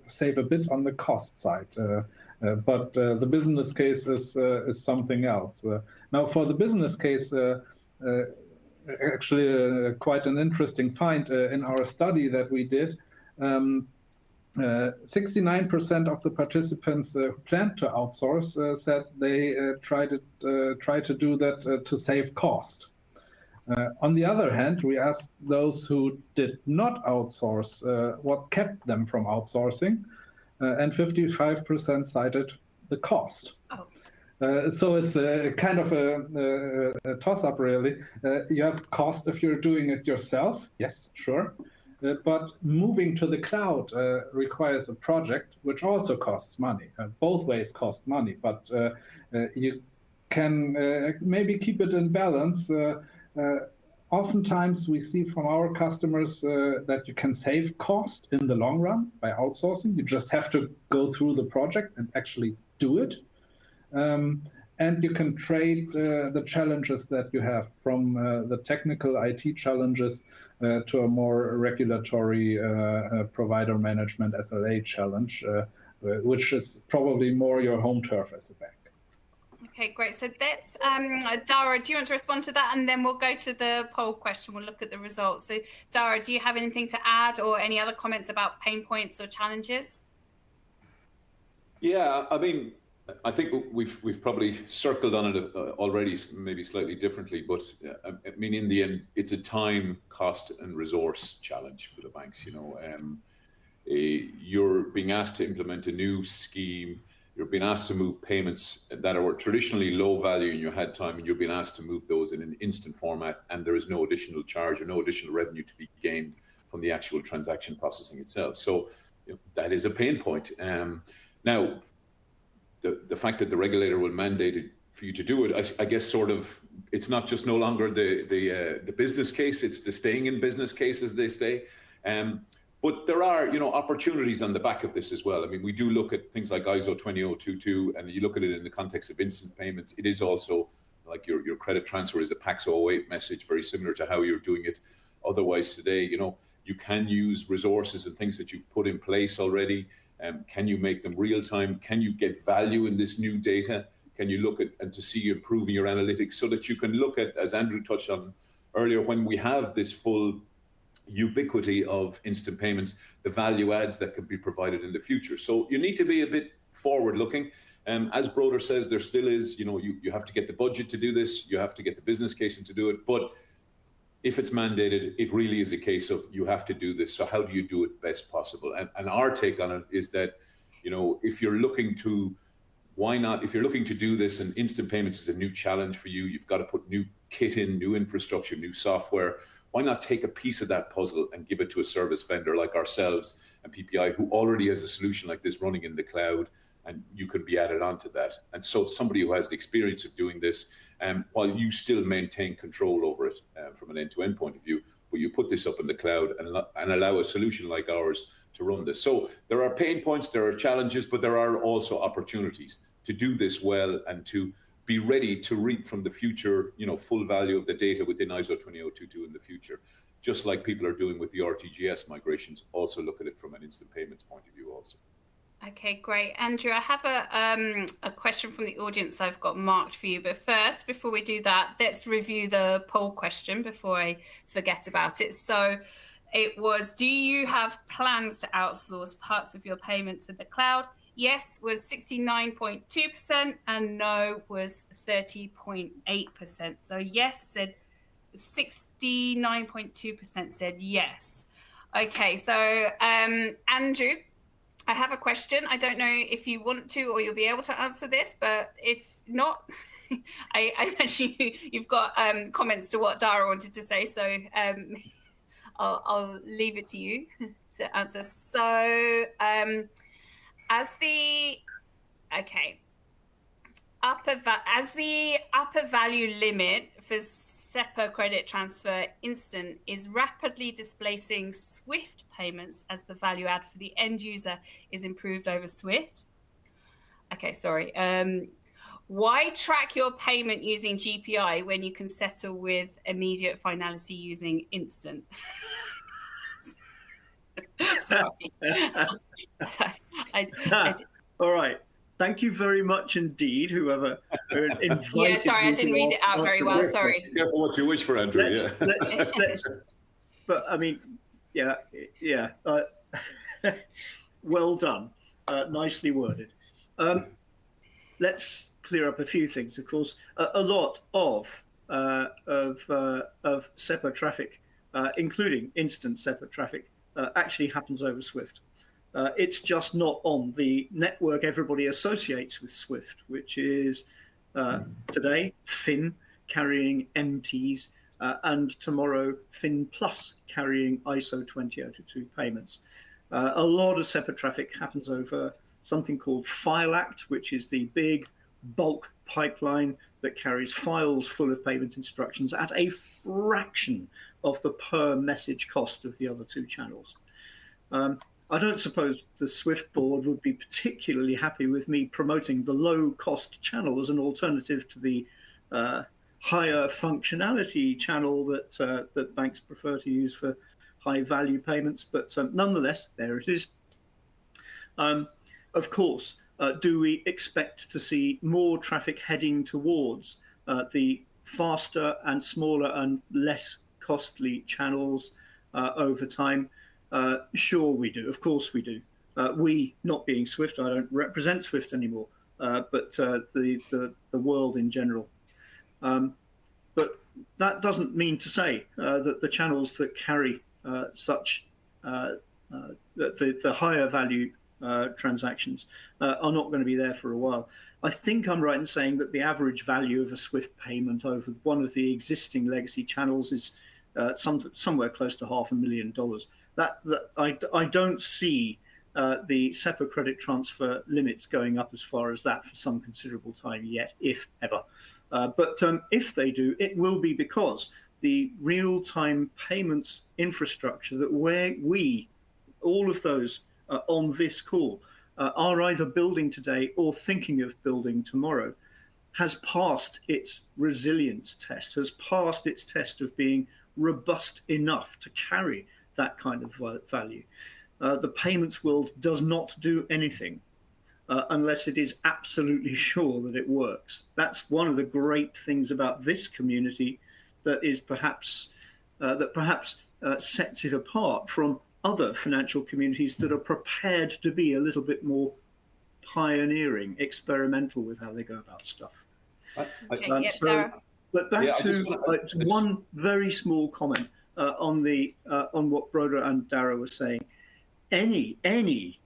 save a bit on the cost side. But the business case is something else. Now, for the business case, actually quite an interesting find in our study that we did. 69% of the participants who planned to outsource said they tried to do that to save cost. On the other hand, we asked those who did not outsource what kept them from outsourcing, and 55% cited the cost. Oh. So it's a kind of a toss-up, really. You have cost if you're doing it yourself. Yes, sure. But moving to the cloud requires a project, which also costs money. Both ways cost money, but you can maybe keep it in balance. Oftentimes we see from our customers that you can save cost in the long run by outsourcing. You just have to go through the project and actually do it. And you can trade the challenges that you have from the technical IT challenges to a more regulatory provider management SLA challenge, which is probably more your home turf as a bank. Okay, great. So that's, Dara, do you want to respond to that? And then we'll go to the poll question. We'll look at the results. So Dara, do you have anything to add or any other comments about pain points or challenges? Yeah, I mean, I think we've probably circled on it already, maybe slightly differently, but I mean, in the end, it's a time, cost, and resource challenge for the banks. You know, you're being asked to implement a new scheme. You're being asked to move payments that were traditionally low value and you had time, and you're being asked to move those in an instant format, and there is no additional charge or no additional revenue to be gained from the actual transaction processing itself. So you know, that is a pain point. Now, the fact that the regulator will mandate it for you to do it, I guess, sort of, it's not just no longer the business case; it's the staying in business case, as they say. But there are, you know, opportunities on the back of this as well. I mean, we do look at things like ISO 20022, and you look at it in the context of instant payments. It is also like your credit transfer is a PAX 08 message, very similar to how you're doing it otherwise today. You know, you can use resources and things that you've put in place already. Can you make them real time? Can you get value in this new data? Can you look at and to see improving your analytics so that you can look at, as Andrew touched on earlier, when we have this full ubiquity of instant payments, the value adds that can be provided in the future. So you need to be a bit forward looking. As Broder says, there still is, you know, you have to get the budget to do this. You have to get the business case in to do it. But if it's mandated, it really is a case of you have to do this. So how do you do it best possible? And our take on it is that, you know, if you're looking to, why not? If you're looking to do this, and instant payments is a new challenge for you, you've got to put new kit in, new infrastructure, new software. Why not take a piece of that puzzle and give it to a service vendor like ourselves and PPI, who already has a solution like this running in the cloud, and you can be added onto that. And so somebody who has the experience of doing this, while you still maintain control over it from an end-to-end point of view, but you put this up in the cloud and allow a solution like ours to run this. So there are pain points, there are challenges, but there are also opportunities to do this well and to be ready to reap from the future, you know, full value of the data within ISO 20022 in the future, just like people are doing with the RTGS migrations. Also look at it from an instant payments point of view also. Okay, great. Andrew, I have a question from the audience I've got marked for you. But first, before we do that, let's review the poll question before I forget about it. So it was, do you have plans to outsource parts of your payments in the cloud? Yes was 69.2% and no was 30.8%. So yes said 69.2% said yes. Okay, so Andrew, I have a question. I don't know if you want to or you'll be able to answer this, but if not, I imagine you've got comments to what Dara wanted to say, so I'll leave it to you to answer. So as the upper value limit for SEPA credit transfer instant is rapidly displacing SWIFT payments as the value add for the end user is improved over SWIFT. Okay, sorry. Why track your payment using GPI when you can settle with immediate finality using instant? Sorry. All right. Thank you very much indeed, whoever invited. Yeah, sorry, I didn't read it out very well. Sorry. Be careful what you wish for, Andrew. Let's but I mean, yeah. Well done. Nicely worded. Let's clear up a few things. Of course, a lot of SEPA traffic, including instant SEPA traffic, actually happens over SWIFT. It's just not on the network everybody associates with SWIFT, which is today FIN carrying MTs, and tomorrow FIN Plus carrying ISO 20022 payments. A lot of SEPA traffic happens over something called FileAct, which is the big bulk pipeline that carries files full of payment instructions at a fraction of the per message cost of the other two channels. I don't suppose the SWIFT board would be particularly happy with me promoting the low-cost channel as an alternative to the higher functionality channel that banks prefer to use for high-value payments. But nonetheless, there it is. Of course, do we expect to see more traffic heading towards the faster and smaller and less costly channels over time? Sure we do, of course we do. We, not being SWIFT, I don't represent SWIFT anymore, but the world in general. But that doesn't mean to say that the channels that carry such the higher value transactions are not going to be there for a while. I think I'm right in saying that the average value of a SWIFT payment over one of the existing legacy channels is somewhere close to $500,000. I don't see the SEPA credit transfer limits going up as far as that for some considerable time yet, if ever. But if they do, it will be because the real-time payments infrastructure that we, all of those on this call, are either building today or thinking of building tomorrow, has passed its resilience test, has passed its test of being robust enough to carry that kind of value. The payments world does not do anything unless it is absolutely sure that it works. That's one of the great things about this community that is perhaps sets it apart from other financial communities that are prepared to be a little bit more pioneering, experimental with how they go about stuff. But back to one very small comment on what Broder and Dara were saying. Any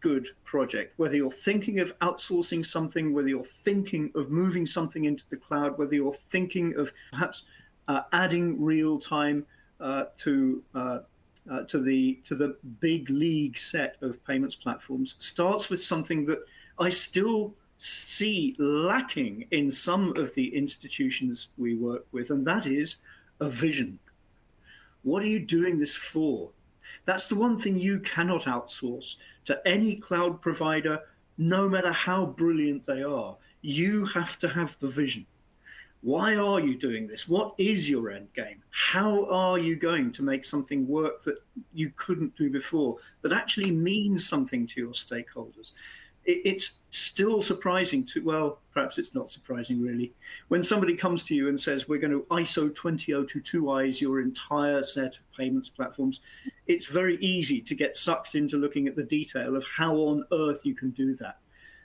good project, whether you're thinking of outsourcing something, whether you're thinking of moving something into the cloud, whether you're thinking of perhaps adding real time to the big league set of payments platforms, starts with something that I still see lacking in some of the institutions we work with, and that is a vision. What are you doing this for? That's the one thing you cannot outsource to any cloud provider, no matter how brilliant they are. You have to have the vision. Why are you doing this? What is your end game? How are you going to make something work that you couldn't do before, that actually means something to your stakeholders? It's still surprising well, perhaps it's not surprising really, when somebody comes to you and says, we're going to ISO 20022ize your entire set of payments platforms. It's very easy to get sucked into looking at the detail of how on earth you can do that.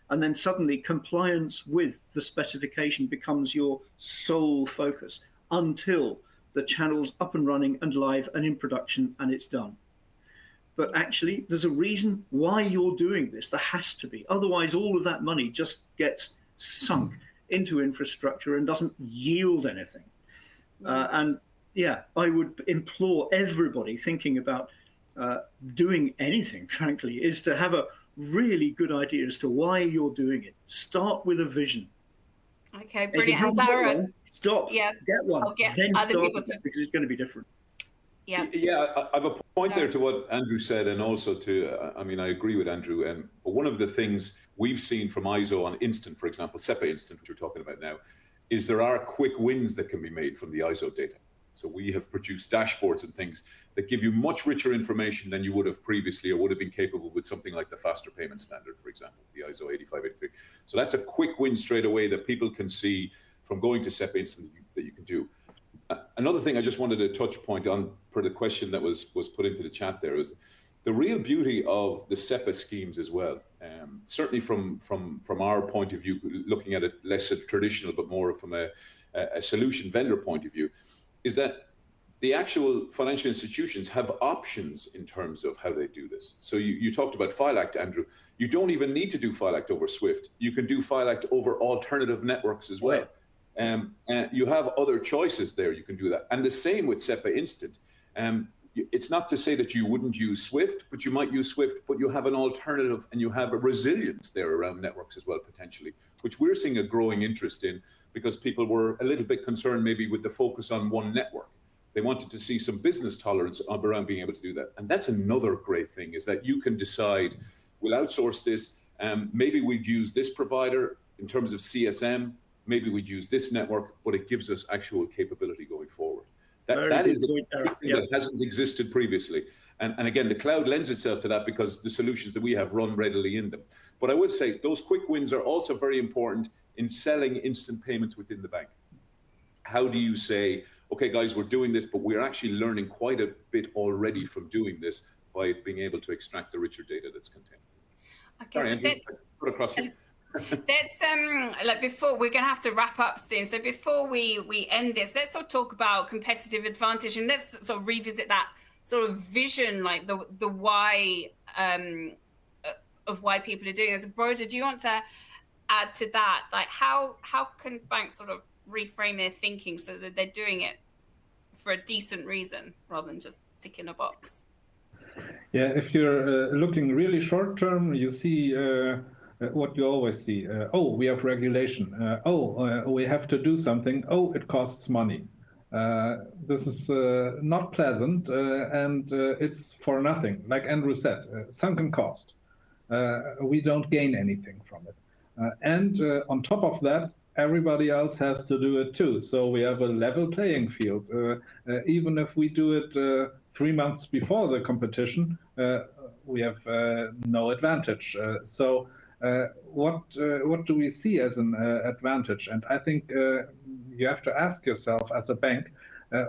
And then suddenly compliance with the specification becomes your sole focus until the channel's up and running and live and in production and it's done. But actually, there's a reason why you're doing this. There has to be. Otherwise, all of that money just gets sunk into infrastructure and doesn't yield anything. And yeah, I would implore everybody thinking about doing anything, frankly, is to have a really good idea as to why you're doing it. Start with a vision. Okay, brilliant. And Dara, stop, get one, then start it, because it's going to be different. Yeah, I have a point there to what Andrew said, and also to, I mean, I agree with Andrew. But one of the things we've seen from ISO on Instant, for example, SEPA-instant, which we're talking about now, is there are quick wins that can be made from the ISO data. So we have produced dashboards and things that give you much richer information than you would have previously or would have been capable with something like the faster payment standard, for example, the ISO 8583. So that's a quick win straight away that people can see from going to SEPA-instant that you can do. Another thing I just wanted to touch point on for the question that was put into the chat there is the real beauty of the SEPA schemes as well. Certainly from our point of view, looking at it less traditional, but more from a solution vendor point of view, is that the actual financial institutions have options in terms of how they do this. So you talked about FileAct, Andrew. You don't even need to do FileAct over SWIFT. You can do FileAct over alternative networks as well. And you have other choices there. You can do that. And the same with SEPA-instant. It's not to say that you wouldn't use SWIFT, but you might use SWIFT, but you have an alternative and you have a resilience there around networks as well, potentially, which we're seeing a growing interest in because people were a little bit concerned maybe with the focus on one network. They wanted to see some business tolerance around being able to do that. And that's another great thing, is that you can decide, we'll outsource this, maybe we'd use this provider in terms of CSM, maybe we'd use this network, but it gives us actual capability going forward. That is something that hasn't existed previously. And again, the cloud lends itself to that because the solutions that we have run readily in them. But I would say those quick wins are also very important in selling instant payments within the bank. How do you say, okay, guys, we're doing this, but we're actually learning quite a bit already from doing this by being able to extract the richer data that's contained. Okay, Sorry, so Andrew, put across you. That's like before we're going to have to wrap up soon. So before we end this, let's sort of talk about competitive advantage, and let's sort of revisit that sort of vision, like the why of why people are doing this. Broda, do you want to add to that? Like how can banks sort of reframe their thinking so that they're doing it for a decent reason rather than just ticking a box? Yeah, if you're looking really short term, you see what you always see. Oh, we have regulation. We have to do something. Oh, it costs money. This is not pleasant, and it's for nothing. Like Andrew said, sunken cost. We don't gain anything from it. And on top of that, everybody else has to do it too. So we have a level playing field. Even if we do it 3 months before the competition, we have no advantage. So what do we see as an advantage? And I think you have to ask yourself as a bank,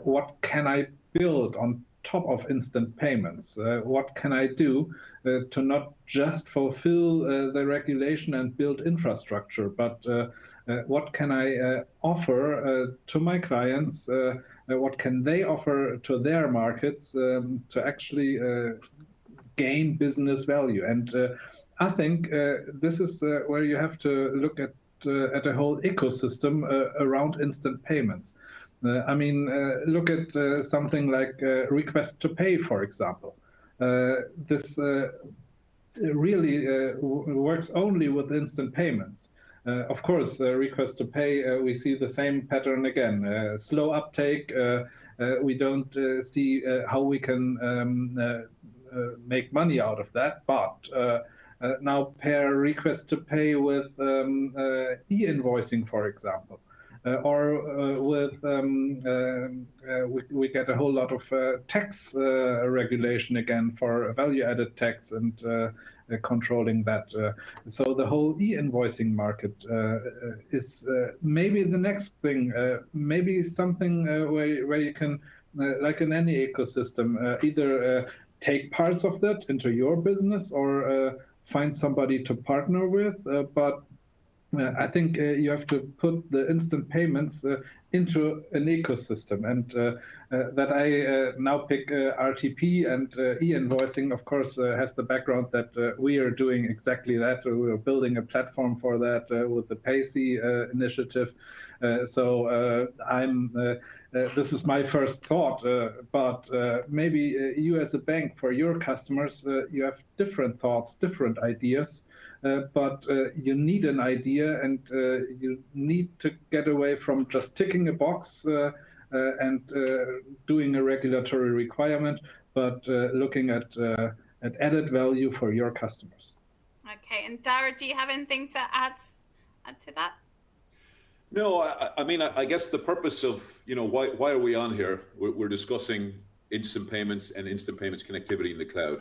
what can I build on top of instant payments? What can I do to not just fulfill the regulation and build infrastructure, but what can I offer to my clients? What can they offer to their markets to actually gain business value? And I think this is where you have to look at a whole ecosystem around instant payments. I mean, look at something like request to pay, for example. This really works only with instant payments. Of course, request to pay, we see the same pattern again. Slow uptake. We don't see how we can make money out of that. But now pair request to pay with e-invoicing, for example. Or we get a whole lot of tax regulation again for value-added tax and controlling that. So the whole e-invoicing market is maybe the next thing, maybe something where you can, like in any ecosystem, either take parts of that into your business or find somebody to partner with, but I think you have to put the instant payments into an ecosystem, and that I now pick RTP and e-invoicing, of course, has the background that we are doing exactly that. We are building a platform for that with the Paycy initiative. So this is my first thought, but maybe you as a bank, for your customers, you have different thoughts, different ideas. But you need an idea, and you need to get away from just ticking a box and doing a regulatory requirement, but looking at added value for your customers. Okay, and Dara, do you have anything to add to that? No, I mean, I guess the purpose of, why are we on here? We're discussing instant payments and instant payments connectivity in the cloud.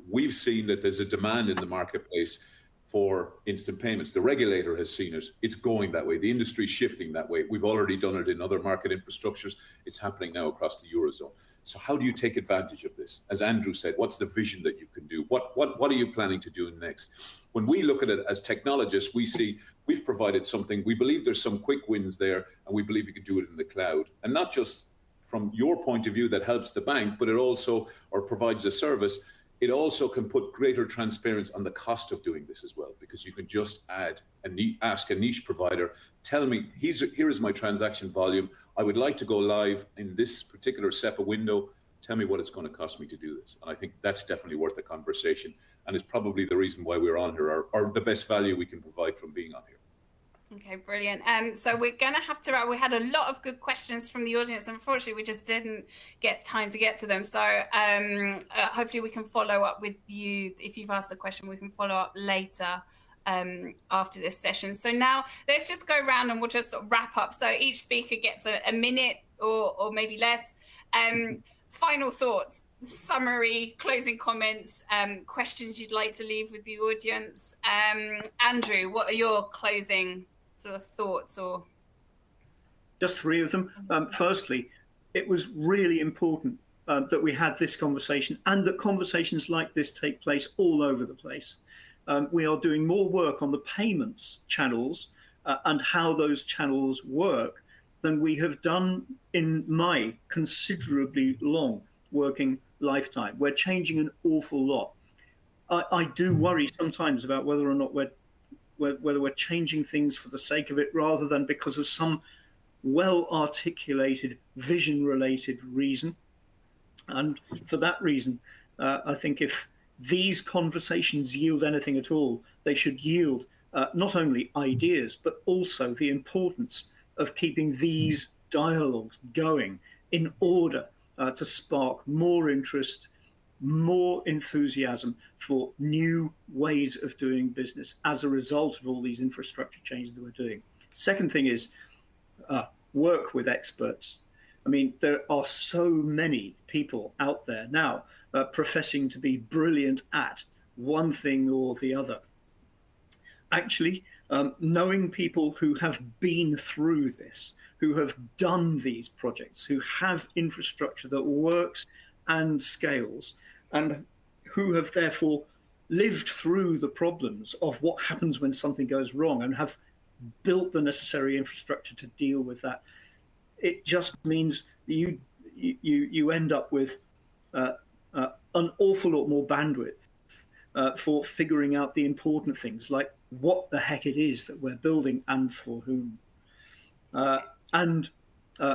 We've seen that there's a demand in the marketplace for instant payments. The regulator has seen it. It's going that way. The industry is shifting that way. We've already done it in other market infrastructures. It's happening now across the Eurozone. So how do you take advantage of this? As Andrew said, what's the vision that you can do? What are you planning to do next? When we look at it as technologists, we see we've provided something. We believe there's some quick wins there, and we believe you can do it in the cloud. And not just from your point of view that helps the bank, but it also, or provides a service, it also can put greater transparency on the cost of doing this as well, because you can just ask a niche provider, tell me, here is my transaction volume. I would like to go live in this particular SEPA window. Tell me what it's going to cost me to do this. And I think that's definitely worth a conversation, and it's probably the reason why we're on here, or the best value we can provide from being on here. Okay, brilliant. So we're going to have to, we had a lot of good questions from the audience. Unfortunately, we just didn't get time to get to them. So hopefully we can follow up with you. If you've asked a question, we can follow up later after this session. So now let's just go around and we'll just sort of wrap up. So each speaker gets a minute or maybe less. Final thoughts, summary, closing comments, questions you'd like to leave with the audience. Andrew, what are your closing sort of thoughts? Or just three of them. Firstly, it was really important that we had this conversation, and that conversations like this take place all over the place. We are doing more work on the payments channels and how those channels work than we have done in my considerably long working lifetime. We're changing an awful lot. I do worry sometimes about whether or not we're changing things for the sake of it, rather than because of some well-articulated vision-related reason. And for that reason, I think if these conversations yield anything at all, they should yield not only ideas, but also the importance of keeping these dialogues going in order to spark more interest, more enthusiasm for new ways of doing business as a result of all these infrastructure changes that we're doing. Second thing is work with experts. I mean, there are so many people out there now professing to be brilliant at one thing or the other. Actually, knowing people who have been through this, who have done these projects, who have infrastructure that works and scales, and who have therefore lived through the problems of what happens when something goes wrong and have built the necessary infrastructure to deal with that. It just means that you end up with an awful lot more bandwidth for figuring out the important things, like what the heck it is that we're building and for whom. And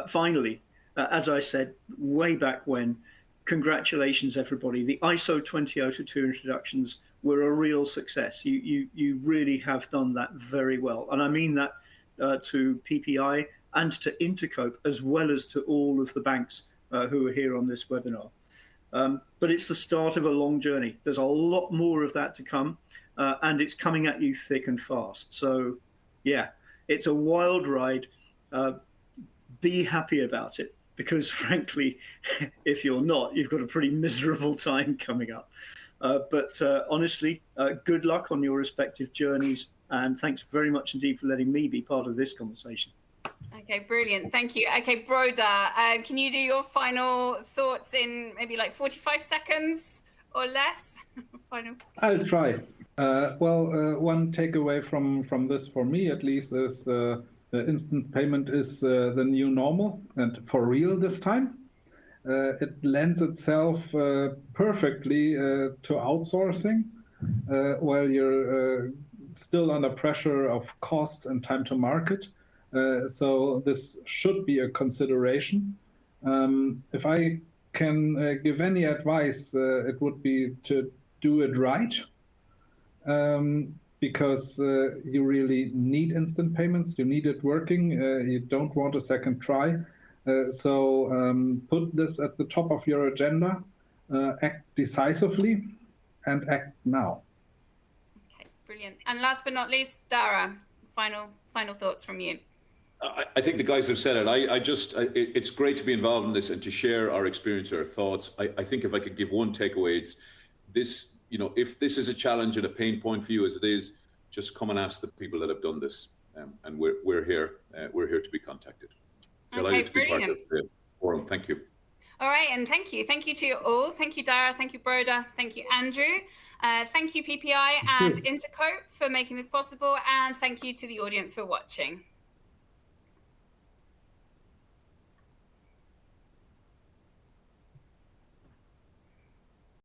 finally, as I said way back when, congratulations, everybody. The ISO 20022 introductions were a real success. You really have done that very well. And I mean that to PPI and to Intercope, as well as to all of the banks who are here on this webinar. But it's the start of a long journey. There's a lot more of that to come, and it's coming at you thick and fast. So yeah, it's a wild ride. Be happy about it, because frankly, if you're not, you've got a pretty miserable time coming up. But honestly, good luck on your respective journeys, and thanks very much indeed for letting me be part of this conversation. Okay, brilliant. Thank you. Okay, Broda, can you do your final thoughts in maybe like 45 seconds or less? Final. I'll try. One takeaway from this, for me at least, is the instant payment is the new normal, and for real this time. It lends itself perfectly to outsourcing, while you're still under pressure of costs and time to market. So this should be a consideration. If I can give any advice, it would be to do it right, because you really need instant payments. You need it working. You don't want a second try. So put this at the top of your agenda, act decisively, and act now. Okay, brilliant. And last but not least, Dara, final thoughts from you. I think the guys have said it. It's great to be involved in this and to share our experience, our thoughts. I think if I could give one takeaway, it's this, if this is a challenge and a pain point for you as it is, just come and ask the people that have done this. And we're here to be contacted. Delighted to be part of the forum. Thank you. All right, and thank you to you all. Thank you, Dara. Thank you, Broda. Thank you, Andrew. Thank you, PPI and Intercope, for making this possible, and thank you to the audience for watching.